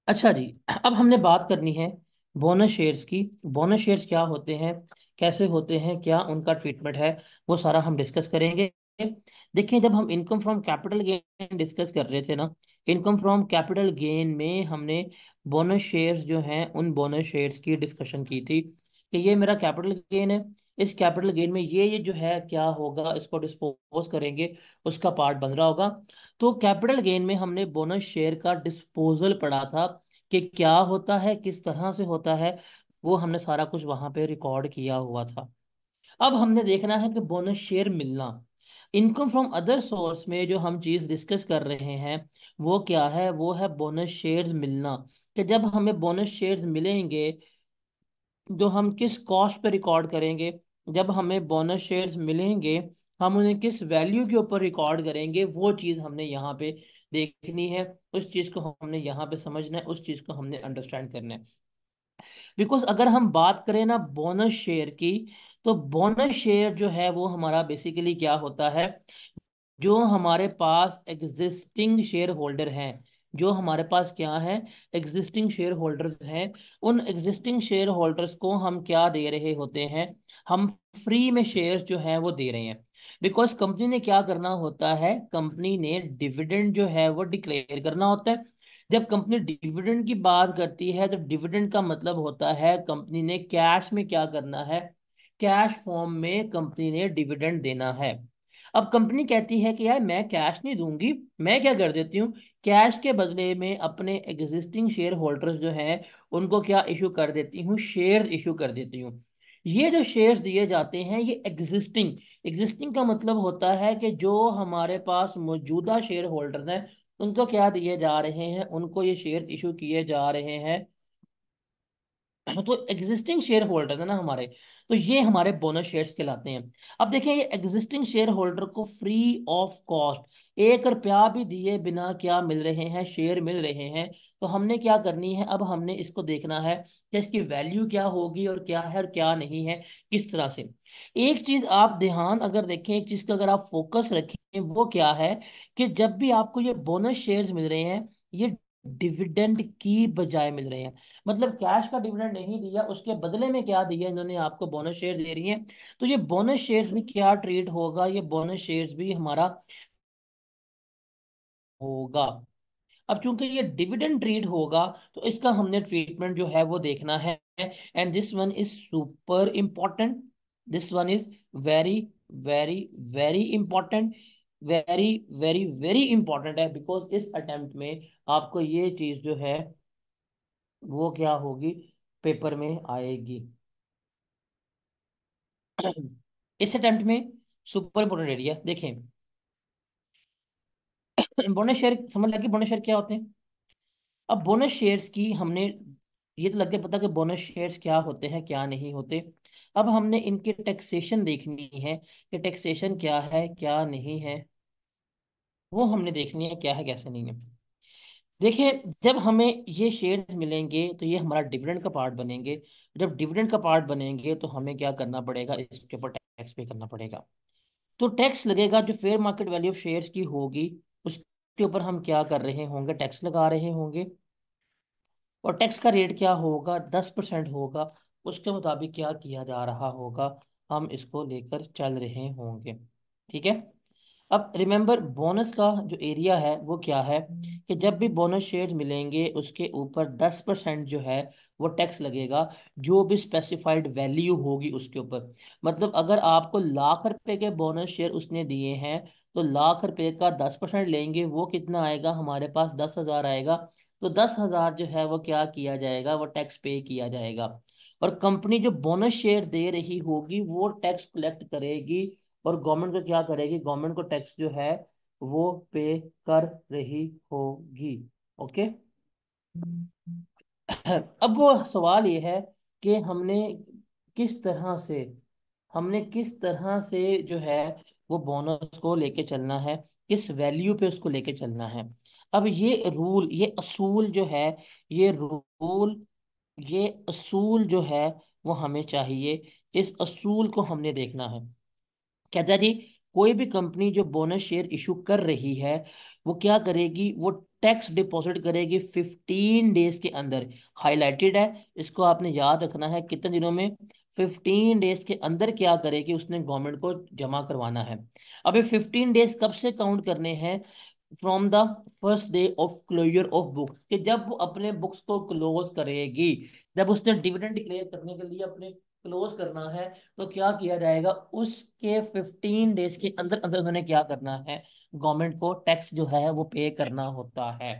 अच्छा जी। अब हमने बात करनी है बोनस शेयर्स की। बोनस शेयर्स क्या होते हैं, कैसे होते हैं, क्या उनका ट्रीटमेंट है, वो सारा हम डिस्कस करेंगे। देखिए, जब हम income from capital gain discuss कर रहे थे ना, इनकम फ्रॉम कैपिटल गेन में हमने बोनस शेयर्स जो हैं उन बोनस शेयर्स की डिस्कशन की थी कि ये मेरा कैपिटल गेन है। इस कैपिटल गेन में ये जो है क्या होगा, इसको डिस्पोज करेंगे, उसका पार्ट बन रहा होगा। तो कैपिटल गेन में हमने बोनस शेयर का डिस्पोजल पढ़ा था कि क्या होता है, किस तरह से होता है। वो हमने सारा कुछ वहां पे रिकॉर्ड किया हुआ था। अब हमने देखना है कि बोनस शेयर मिलना, इनकम फ्रॉम अदर सोर्स में जो हम चीज डिस्कस कर रहे हैं वो क्या है, वो है बोनस शेयर मिलना। कि जब हमें बोनस शेयर मिलेंगे, जो हम किस कॉस्ट पे रिकॉर्ड करेंगे, जब हमें बोनस शेयर्स मिलेंगे हम उन्हें किस वैल्यू के ऊपर रिकॉर्ड करेंगे, वो चीज़ हमने यहाँ पे देखनी है। उस चीज़ को हमने यहाँ पे समझना है, उस चीज़ को हमने अंडरस्टैंड करना है। बिकॉज अगर हम बात करें ना बोनस शेयर की, तो बोनस शेयर जो है वो हमारा बेसिकली क्या होता है, जो हमारे पास एग्जिस्टिंग शेयर होल्डर हैं, जो हमारे पास क्या है, एग्जिस्टिंग शेयर होल्डर्स हैं, उन एग्जिस्टिंग शेयर होल्डर्स को हम क्या दे रहे होते हैं, हम फ्री में शेयर्स जो हैं वो दे रहे हैं। बिकॉज कंपनी ने क्या करना होता है, कंपनी ने डिविडेंड जो है वो डिक्लेयर करना होता है। जब कंपनी डिविडेंड की बात करती है तो डिविडेंड का मतलब होता है कंपनी ने कैश में क्या करना है, कैश फॉर्म में कंपनी ने डिविडेंड देना है। अब कंपनी कहती है कि यार मैं कैश नहीं दूंगी, मैं क्या कर देती हूँ, कैश के बदले में अपने एग्जिस्टिंग शेयर होल्डर्स जो हैं उनको क्या इशू कर देती हूँ, शेयर इशू कर देती हूँ। ये जो शेयर्स दिए जाते हैं ये एग्जिस्टिंग, एग्जिस्टिंग का मतलब होता है कि जो हमारे पास मौजूदा शेयर होल्डर हैं उनको क्या दिए जा रहे हैं, उनको ये शेयर इशू किए जा रहे हैं। तो एग्जिस्टिंग शेयर होल्डर है ना हमारे, तो ये हमारे बोनस शेयर्स कहलाते हैं। अब देखिए, ये एग्जिस्टिंग शेयर होल्डर को फ्री ऑफ कॉस्ट 1 रुपया भी दिए बिना क्या मिल रहे हैं, शेयर मिल रहे हैं। तो हमने क्या करनी है, अब हमने इसको देखना है कि इसकी वैल्यू क्या होगी और क्या है और क्या नहीं है, किस तरह से। एक चीज आप ध्यान अगर देखें, एक चीज का अगर आप फोकस रखें, वो क्या है कि जब भी आपको ये बोनस शेयर्स मिल रहे हैं, ये डिविडेंड की बजाय मिल रहे हैं। मतलब कैश का डिविडेंड नहीं दिया, उसके बदले में क्या दिया, इन्होंने आपको बोनस शेयर दे रही हैं। तो ये बोनस शेयर्स भी क्या ट्रीट होगा, ये बोनस शेयर्स भी हमारा होगा। अब चूंकि ये डिविडेंड ट्रीट होगा तो इसका हमने ट्रीटमेंट जो है वो देखना है। And this one is super important, this one is very very very important, very very very important है। बिकॉज इस अटेम्प्ट में आपको ये चीज जो है वो क्या होगी, पेपर में आएगी। इस अटेम्प्ट में सुपर इंपॉर्टेंट एरिया देखें। बोनस शेयर समझ लगी, बोनस शेयर क्या होते हैं। अब बोनस शेयर्स की हमने, ये तो लग गया पता कि बोनस शेयर्स क्या होते हैं क्या नहीं होते। अब हमने इनके टैक्सेशन देखनी है कि टैक्सेशन क्या है क्या नहीं है, वो हमने देखनी है क्या है कैसे नहीं है। देखिए, जब हमें ये शेयर्स मिलेंगे तो ये हमारा डिविडेंड का पार्ट बनेंगे। जब डिविडेंड का पार्ट बनेंगे तो हमें क्या करना पड़ेगा, इसके ऊपर टैक्स पे करना पड़ेगा। तो टैक्स लगेगा जो fair market value of shares की होगी, उसके ऊपर हम क्या कर रहे होंगे, टैक्स लगा रहे होंगे। और टैक्स का रेट क्या होगा, 10% होगा। उसके मुताबिक क्या किया जा रहा होगा, हम इसको लेकर चल रहे होंगे। ठीक है। अब रिमेंबर, बोनस का जो एरिया है वो क्या है, कि जब भी बोनस शेयर मिलेंगे उसके ऊपर 10% जो है वो टैक्स लगेगा, जो भी स्पेसिफाइड वैल्यू होगी उसके ऊपर। मतलब अगर आपको लाख रुपए के बोनस शेयर उसने दिए हैं, तो लाख रुपए का 10% लेंगे, वो कितना आएगा हमारे पास, 10,000 आएगा। तो 10,000 जो है वो क्या किया जाएगा, वो टैक्स पे किया जाएगा। और कंपनी जो बोनस शेयर दे रही होगी वो टैक्स कलेक्ट करेगी, और गवर्नमेंट को क्या करेगी, गवर्नमेंट को टैक्स जो है वो पे कर रही होगी। ओके। अब वो सवाल ये है कि किस तरह से किस तरह से जो है वो बोनस को लेके चलना है, किस वैल्यू पे उसको लेके चलना है। अब ये रूल, ये असूल जो है, ये रूल, ये असूल जो है वो हमें चाहिए। इस असूल को हमने देखना है। कहता जी, कोई भी कंपनी जो बोनस शेयर इशू कर रही है, वो क्या करेगी, वो टैक्स डिपॉजिट करेगी 15 डेज के अंदर। हाईलाइटेड है, इसको आपने याद रखना है कितने दिनों में, 15 डेज के अंदर क्या करेगी, उसने गवर्नमेंट को जमा करवाना है। अब ये 15 डेज कब से काउंट करने हैं, from the first day of closure of book, कि जब वो अपने बुक्स को क्लोज करेगी, जब उसने डिविडेंड डिक्लेयर करने के लिए अपने क्लोज करना है, तो क्या किया जाएगा, उसके 15 डेज के अंदर अंदर उन्होंने क्या करना है, गवर्नमेंट को टैक्स जो है वो पे करना होता है।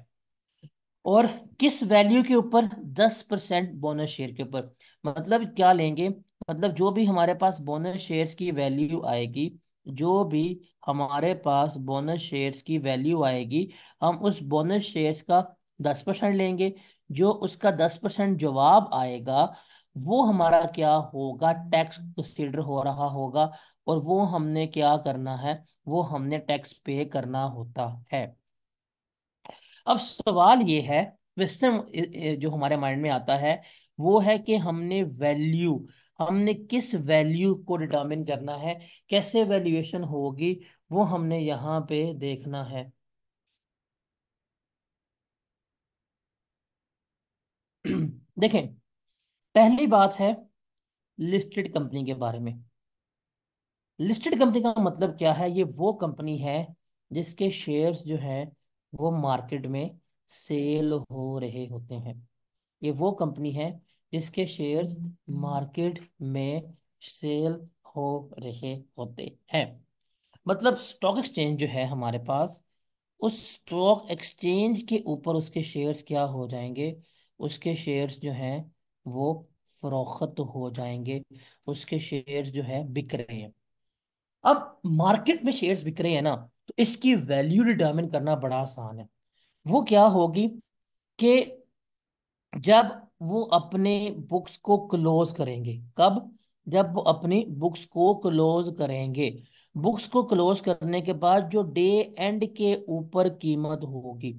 और किस वैल्यू के ऊपर, 10% बोनस शेयर के ऊपर। मतलब क्या लेंगे, मतलब जो भी हमारे पास बोनस शेयर्स की वैल्यू आएगी, जो भी हमारे पास बोनस शेयर्स की वैल्यू आएगी, हम उस बोनस शेयर्स का 10% लेंगे। जो उसका 10% जवाब आएगा, वो हमारा क्या होगा, टैक्स कंसीडर हो रहा होगा, और वो हमने क्या करना है, वो हमने टैक्स पे करना होता है। अब सवाल ये है, क्वेश्चन जो हमारे माइंड में आता है, वो है कि हमने किस वैल्यू को डिटरमिन करना है, कैसे वैल्यूएशन होगी, वो हमने यहाँ पे देखना है। देखें, पहली बात है लिस्टेड कंपनी के बारे में। लिस्टेड कंपनी का मतलब क्या है, ये वो कंपनी है जिसके शेयर्स जो हैं वो मार्केट में सेल हो रहे होते हैं। ये वो कंपनी है जिसके शेयर्स मार्केट में सेल हो रहे होते हैं। मतलब स्टॉक एक्सचेंज जो है हमारे पास, उस स्टॉक एक्सचेंज के ऊपर उसके शेयर्स क्या हो जाएंगे, उसके शेयर्स जो हैं वो फरोख्त हो जाएंगे, उसके शेयर्स जो है बिक रहे हैं। अब मार्केट में शेयर्स बिक रहे हैं ना, तो इसकी वैल्यू डिटरमिन करना बड़ा आसान है। वो क्या होगी कि जब वो अपने बुक्स को क्लोज करेंगे, कब, जब वो अपनी बुक्स को क्लोज करेंगे, बुक्स को क्लोज करने के बाद जो डे एंड के ऊपर कीमत होगी,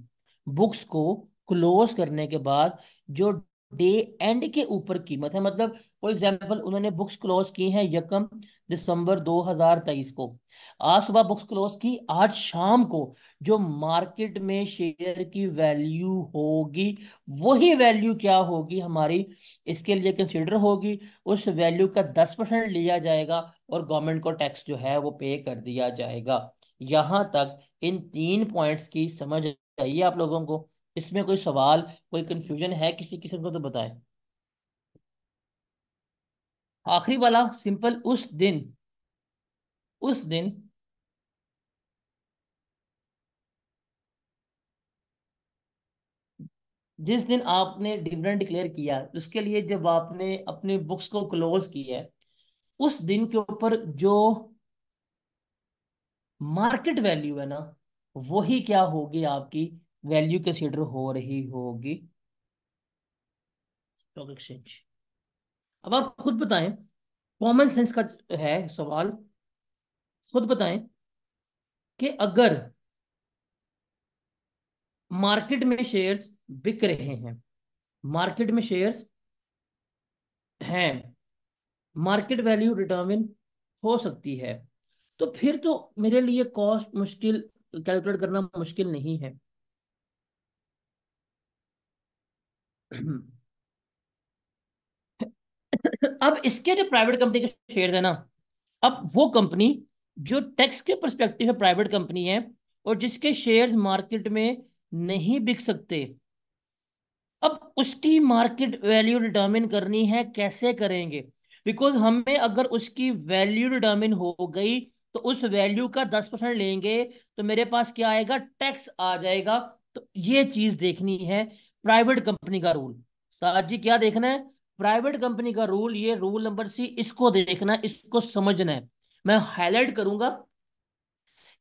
बुक्स को क्लोज करने के बाद जो डे एंड के ऊपर कीमत है, मतलब फॉर एग्जांपल उन्होंने बुक्स क्लोज की हैं 1 दिसंबर 2023 को, आज सुबह बुक्स क्लोज की, आज शाम को जो मार्केट में शेयर की वैल्यू होगी, वही वैल्यू क्या होगी हमारी, इसके लिए कंसिडर होगी। उस वैल्यू का 10% लिया जाएगा और गवर्नमेंट को टैक्स जो है वो पे कर दिया जाएगा। यहां तक इन 3 पॉइंट्स की समझ आई आप लोगों को? इसमें कोई सवाल, कोई कंफ्यूजन है किसी किस्म को तो बताएं। आखिरी वाला सिंपल, उस दिन जिस दिन आपने डिविडेंड डिक्लेयर किया, उसके लिए जब आपने अपनी बुक्स को क्लोज किया है, उस दिन के ऊपर जो मार्केट वैल्यू है ना, वही क्या होगी, आपकी वैल्यू कंसिडर हो रही होगी स्टॉक एक्सचेंज। अब आप खुद बताएं, कॉमन सेंस का है सवाल, खुद बताएं कि अगर मार्केट में शेयर्स बिक रहे हैं, मार्केट में शेयर्स हैं, मार्केट वैल्यू डिटरमिन हो सकती है, तो फिर तो मेरे लिए कॉस्ट मुश्किल, कैलकुलेट करना मुश्किल नहीं है। अब इसके जो प्राइवेट कंपनी के शेयर है ना, अब वो कंपनी जो टैक्स के परस्पेक्टिव है प्राइवेट कंपनी है, और जिसके शेयर मार्केट में नहीं बिक सकते, अब उसकी मार्केट वैल्यू डिटरमिन करनी है, कैसे करेंगे? बिकॉज हमें अगर उसकी वैल्यू डिटरमिन हो गई, तो उस वैल्यू का 10% लेंगे, तो मेरे पास क्या आएगा, टैक्स आ जाएगा। तो ये चीज देखनी है, प्राइवेट कंपनी का रूल। साहब जी क्या देखना है, प्राइवेट कंपनी का रूल, ये रूल नंबर सी, इसको देखना है, इसको समझना है। मैं हाईलाइट करूंगा,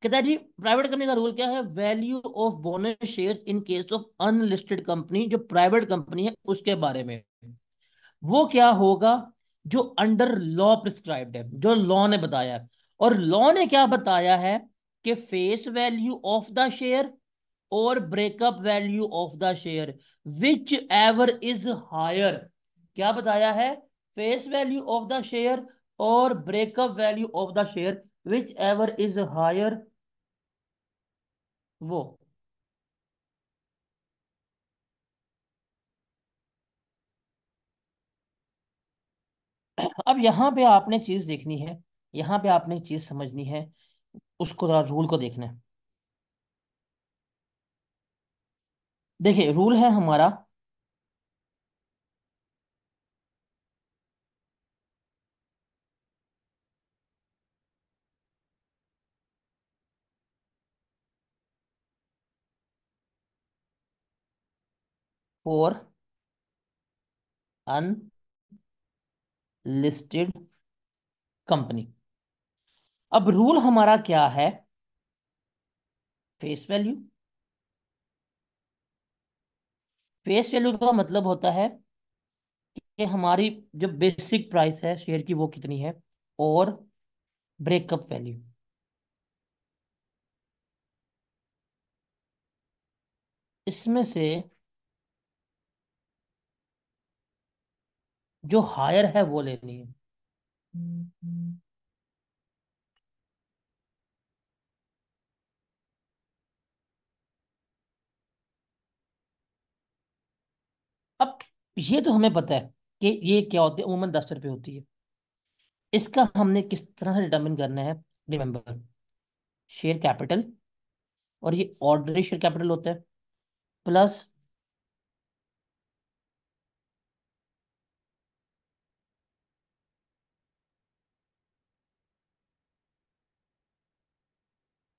कहता है जी प्राइवेट कंपनी का रूल क्या है, value of bonus shares in case of unlisted company, जो प्राइवेट कंपनी है उसके बारे में। वो क्या होगा, जो अंडर लॉ प्रिस्क्राइब्ड है, जो लॉ ने बताया है। और लॉ ने क्या बताया है कि face value of the share और breakup value of the share, whichever is higher. क्या बताया है, face value of the share और breakup value of the share, whichever is higher, वो। अब यहाँ पे आपने चीज देखनी है, यहाँ पे आपने चीज समझनी है, उसको जरा रूल को देखना है। देखिए रूल है हमारा, फॉर अनलिस्टेड कंपनी। अब रूल हमारा क्या है? Face value. फेस वैल्यू का मतलब होता है कि हमारी जो बेसिक प्राइस है शेयर की वो कितनी है, और ब्रेकअप वैल्यू। इसमें से जो हायर है वो लेनी है। अब ये तो हमें पता है कि ये क्या होती है, अमूमन 10 रुपये होती है। इसका हमने किस तरह से डिटर्मिन करना है? रिमेंबर, शेयर कैपिटल, और ये ऑर्डिनरी शेयर कैपिटल होता है, plus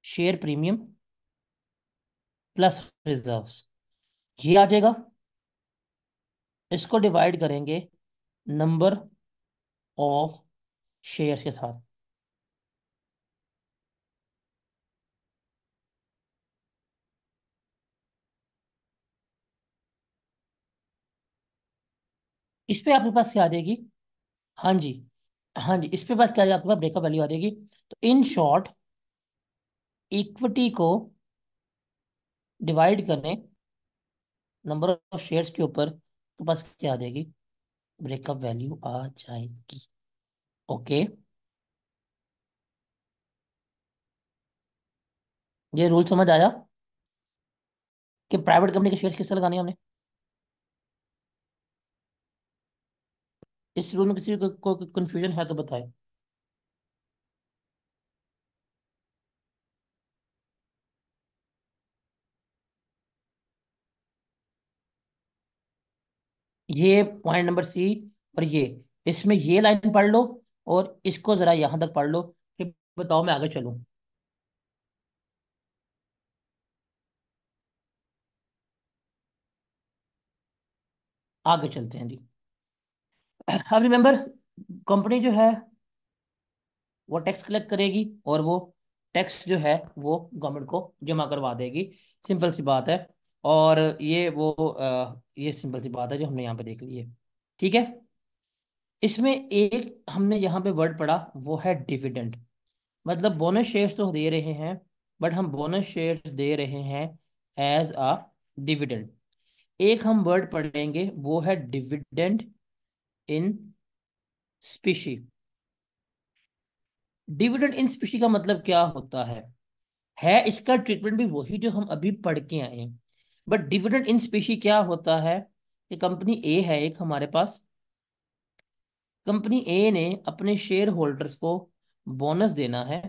share premium, plus reserves. ये आ जाएगा। इसको डिवाइड करेंगे नंबर ऑफ शेयर के साथ। इस पे आपके पास क्या आ जाएगी? हाँ जी, हाँ जी, इस पे बात क्या आ जाएगी? आपके पास ब्रेकअप वैल्यू आ जाएगी। तो इन शॉर्ट, इक्विटी को डिवाइड करें नंबर ऑफ शेयर्स के ऊपर, तो बस क्या आ जाएगी? ब्रेकअप वैल्यू आ जाएगी। ओके। ये रूल समझ आया कि प्राइवेट कंपनी के शेयर्स किससे लगाने हैं हमने? इस रूल में किसी को कंफ्यूजन है तो बताए। ये पॉइंट नंबर सी, और ये, इसमें ये लाइन पढ़ लो, और इसको जरा यहां तक पढ़ लो, फिर बताओ मैं आगे चलूं। आगे चलते हैं जी। अब रिमेंबर, कंपनी जो है वो टैक्स कलेक्ट करेगी, और वो टैक्स जो है वो गवर्नमेंट को जमा करवा देगी। सिंपल सी बात है। और ये सिंपल सी बात है जो हमने यहाँ पे देख ली है। ठीक है। इसमें एक हमने यहाँ पे वर्ड पढ़ा, वो है डिविडेंड। मतलब बोनस शेयर्स तो दे रहे हैं, बट हम बोनस शेयर्स दे रहे हैं एज अ डिविडेंड। एक हम वर्ड पढ़ेंगे, वो है dividend in species. Dividend in species का मतलब क्या होता है इसका ट्रीटमेंट भी वही जो हम अभी पढ़ के आए हैं। बट डिविडेंड इन स्पीशी क्या होता है? कि कंपनी ए है एक हमारे पास, कंपनी ए ने अपने शेयर होल्डर्स को बोनस देना है।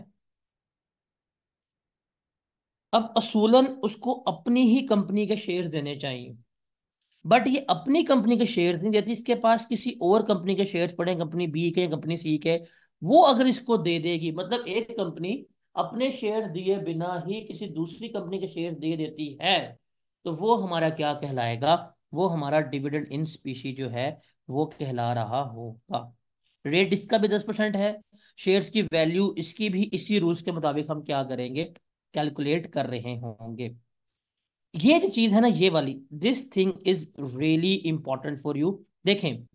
अब असूलन उसको अपनी ही कंपनी के शेयर देने चाहिए, बट ये अपनी कंपनी के शेयर्स नहीं देती, इसके पास किसी और कंपनी के शेयर्स पड़े, कंपनी बी के, कंपनी सी के। वो अगर इसको दे देगी, मतलब एक कंपनी अपने शेयर दिए बिना ही किसी दूसरी कंपनी के शेयर दे देती है, तो वो हमारा क्या कहलाएगा? वो हमारा डिविडेंड इन स्पीशी जो है वो कहला रहा होगा। रेट इसका भी 10% है, शेयर्स की वैल्यू इसकी भी इसी रूल्स के मुताबिक हम क्या करेंगे? कैलकुलेट कर रहे होंगे। ये जो चीज है ना, ये वाली, this thing is really important for you. देखें,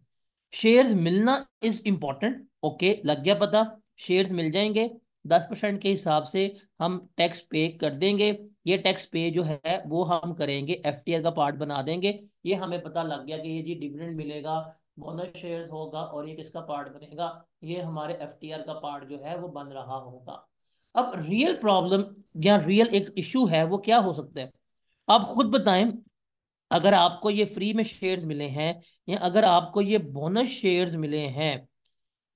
शेयर्स मिलना इज इंपॉर्टेंट, ओके, लग गया पता। शेयर्स मिल जाएंगे, 10% के हिसाब से हम टैक्स पे कर देंगे। ये टैक्स पे जो है वो हम करेंगे, एफटीआर का पार्ट बना देंगे। ये हमें पता लग गया कि ये जी डिविडेंड मिलेगा, बोनस शेयर्स होगा, और ये किसका पार्ट बनेगा? ये हमारे एफटीआर का पार्ट जो है वो बन रहा होगा। अब रियल प्रॉब्लम या रियल एक इशू है वो क्या हो सकता है, आप खुद बताएं। अगर आपको ये फ्री में शेयर्स मिले हैं या अगर आपको ये बोनस शेयर्स मिले हैं,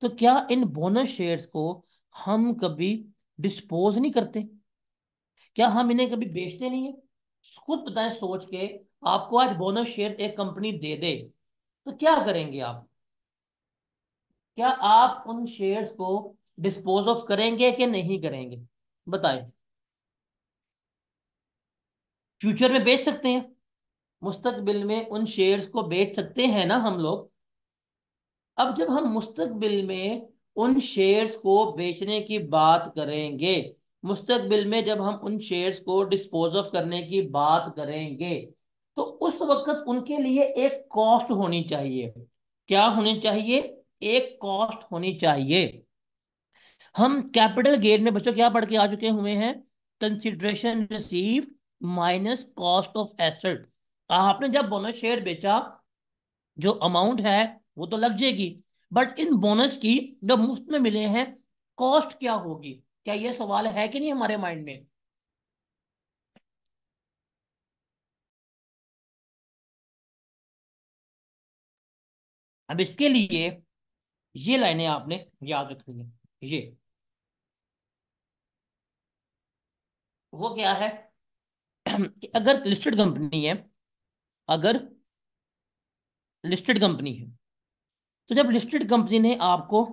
तो क्या इन बोनस शेयर्स को हम कभी डिस्पोज नहीं करते? क्या हम इन्हें कभी बेचते नहीं है? खुद बताएं सोच के, आपको आज बोनस शेयर एक कंपनी दे दे तो क्या करेंगे आप? क्या आप उन शेयर्स को डिस्पोज ऑफ करेंगे कि नहीं करेंगे? बताएं। फ्यूचर में बेच सकते हैं, मुस्तकबिल में उन शेयर्स को बेच सकते हैं ना हम लोग। अब जब हम मुस्तकबिल में उन शेयर्स को बेचने की बात करेंगे, मुस्तकबिल में जब हम उन शेयर्स को डिस्पोज ऑफ करने की बात करेंगे, तो उस वक्त उनके लिए एक कॉस्ट होनी चाहिए। क्या होनी चाहिए? एक कॉस्ट होनी चाहिए। हम कैपिटल गेन में बच्चों क्या पढ़ के आ चुके हुए हैं? Consideration receive minus cost of asset. आपने जब बोनस शेयर बेचा, जो अमाउंट है वो तो लग जाएगी, बट इन बोनस की जब मुफ्त में मिले हैं, कॉस्ट क्या होगी? क्या ये सवाल है कि नहीं हमारे माइंड में? अब इसके लिए ये लाइनें आपने याद रखनी है। ये वो क्या है कि अगर लिस्टेड कंपनी है, अगर लिस्टेड कंपनी है, तो जब लिस्टेड कंपनी ने आपको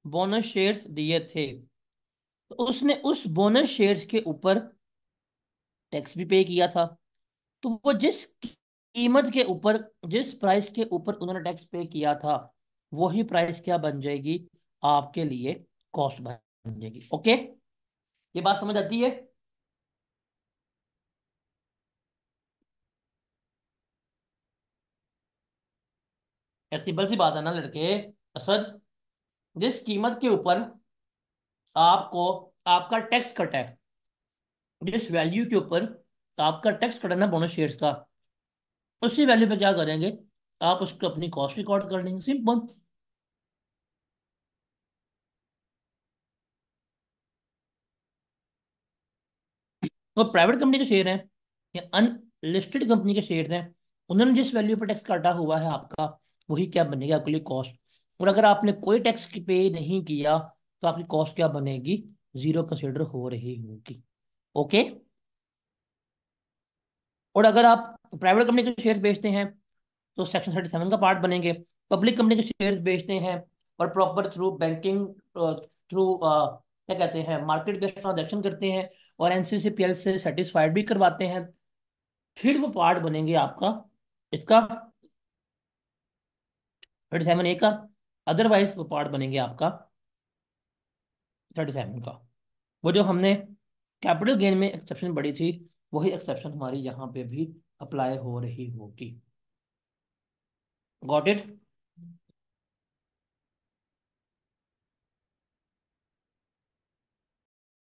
बोनस शेयर्स दिए थे, तो उसने उस बोनस शेयर्स के ऊपर टैक्स भी पे किया था। तो वो जिस कीमत के ऊपर, जिस प्राइस के ऊपर उन्होंने टैक्स पे किया था, वही प्राइस क्या बन जाएगी आपके लिए? कॉस्ट बन जाएगी। ओके, ये बात समझ आती है? ऐसी सिंपल सी बात है ना लड़के। असद, जिस कीमत के ऊपर आपको आपका टैक्स कटा है, जिस वैल्यू के ऊपर आपका टैक्स कटा ना बोनस शेयर्स का, उसी वैल्यू पे क्या करेंगे? आप उसको अपनी कॉस्ट रिकॉर्ड कर लेंगे, सिंपल। और प्राइवेट कंपनी के शेयर हैं या अनलिस्टेड कंपनी के शेयर हैं, उन्होंने जिस वैल्यू पर टैक्स काटा हुआ है आपका, वही क्या बनेगा आपके लिए? कॉस्ट। और अगर आपने कोई टैक्स पे नहीं किया, तो आपकी कॉस्ट क्या बनेगी? जीरो कंसिडर हो रही होगी। ओके। और अगर आप प्राइवेट कंपनी के शेयर बेचते हैं, तो सेक्शन 37 का पार्ट बनेंगे। पब्लिक कंपनी के शेयर बेचते हैं और प्रॉपर थ्रू बैंकिंग, थ्रू क्या कहते हैं, मार्केट बेस्ड ट्रांजेक्शन करते हैं और एनसीसीपीएल से सेटिस्फाइड भी करवाते हैं, फिर वो पार्ट बनेंगे आपका इसका 37A का। अदरवाइज वो पार्ट बनेंगे आपका 37 का। वो जो हमने कैपिटल गेन में एक्सेप्शन बढ़ी थी, वही एक्सेप्शन हमारी यहाँ पे भी अप्लाई हो रही होगी। Got it?